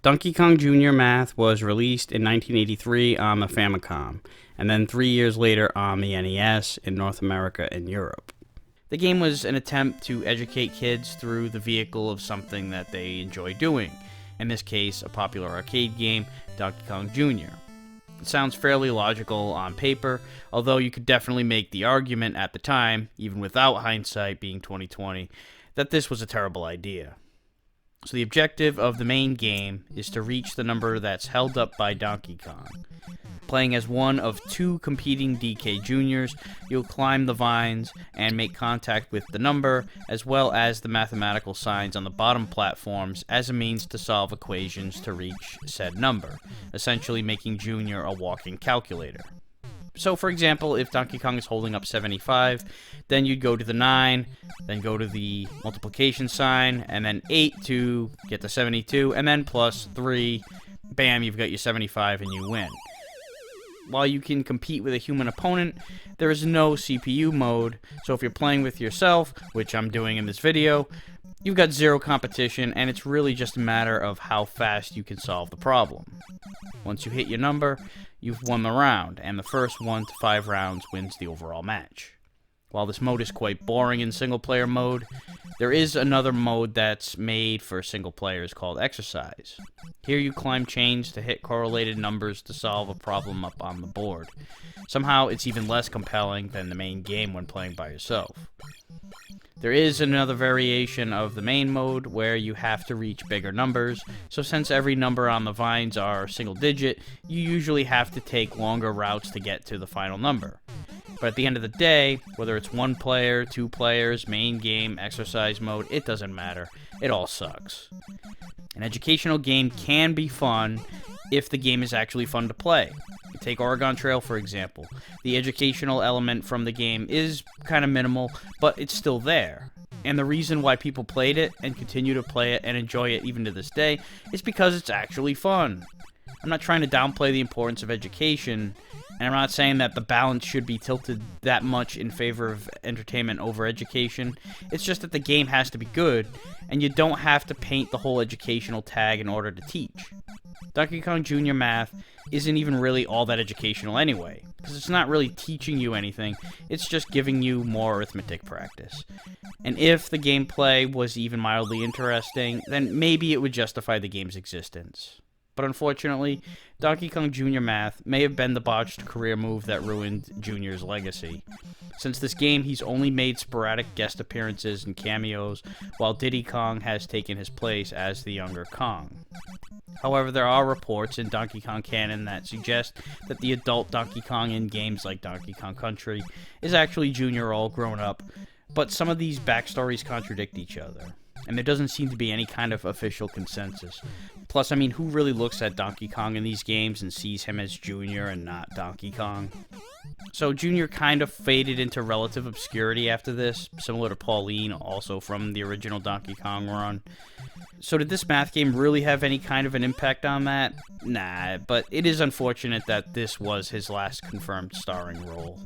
Donkey Kong Jr. Math was released in 1983 on the Famicom, and then 3 years later on the NES in North America and Europe. The game was an attempt to educate kids through the vehicle of something that they enjoy doing, in this case, a popular arcade game, Donkey Kong Jr. It sounds fairly logical on paper, although you could definitely make the argument at the time, even without hindsight being 2020, that this was a terrible idea. So the objective of the main game is to reach the number that's held up by Donkey Kong. Playing as one of two competing DK Juniors, you'll climb the vines and make contact with the number, as well as the mathematical signs on the bottom platforms as a means to solve equations to reach said number, essentially making Junior a walking calculator. So, for example, if Donkey Kong is holding up 75, then you'd go to the 9, then go to the multiplication sign, and then 8 to get to 72, and then plus 3, bam, you've got your 75 and you win. While you can compete with a human opponent, there is no CPU mode, so if you're playing with yourself, which I'm doing in this video, you've got zero competition, and it's really just a matter of how fast you can solve the problem. Once you hit your number, you've won the round, and the first 1 to 5 rounds wins the overall match. While this mode is quite boring in single-player mode, there is another mode that's made for single players called Exercise. Here you climb chains to hit correlated numbers to solve a problem up on the board. Somehow it's even less compelling than the main game when playing by yourself. There is another variation of the main mode where you have to reach bigger numbers, so since every number on the vines are single digit, you usually have to take longer routes to get to the final number. But at the end of the day, whether it's 1 player, 2 players, main game, exercise mode, it doesn't matter. It all sucks. An educational game can be fun if the game is actually fun to play. Take Oregon Trail, for example. The educational element from the game is kind of minimal, but it's still there. And the reason why people played it and continue to play it and enjoy it even to this day is because it's actually fun. I'm not trying to downplay the importance of education, and I'm not saying that the balance should be tilted that much in favor of entertainment over education. It's just that the game has to be good, and you don't have to paint the whole educational tag in order to teach. Donkey Kong Jr. Math isn't even really all that educational anyway, because it's not really teaching you anything, it's just giving you more arithmetic practice. And if the gameplay was even mildly interesting, then maybe it would justify the game's existence. But unfortunately, Donkey Kong Jr. Math may have been the botched career move that ruined Junior's legacy. Since this game, he's only made sporadic guest appearances and cameos, while Diddy Kong has taken his place as the younger Kong. However, there are reports in Donkey Kong canon that suggest that the adult Donkey Kong in games like Donkey Kong Country is actually Junior all grown up, but some of these backstories contradict each other, and there doesn't seem to be any kind of official consensus. Plus, I mean, who really looks at Donkey Kong in these games and sees him as Junior and not Donkey Kong? So Junior kind of faded into relative obscurity after this, similar to Pauline, also from the original Donkey Kong run. So did this math game really have any kind of an impact on that? Nah, but it is unfortunate that this was his last confirmed starring role.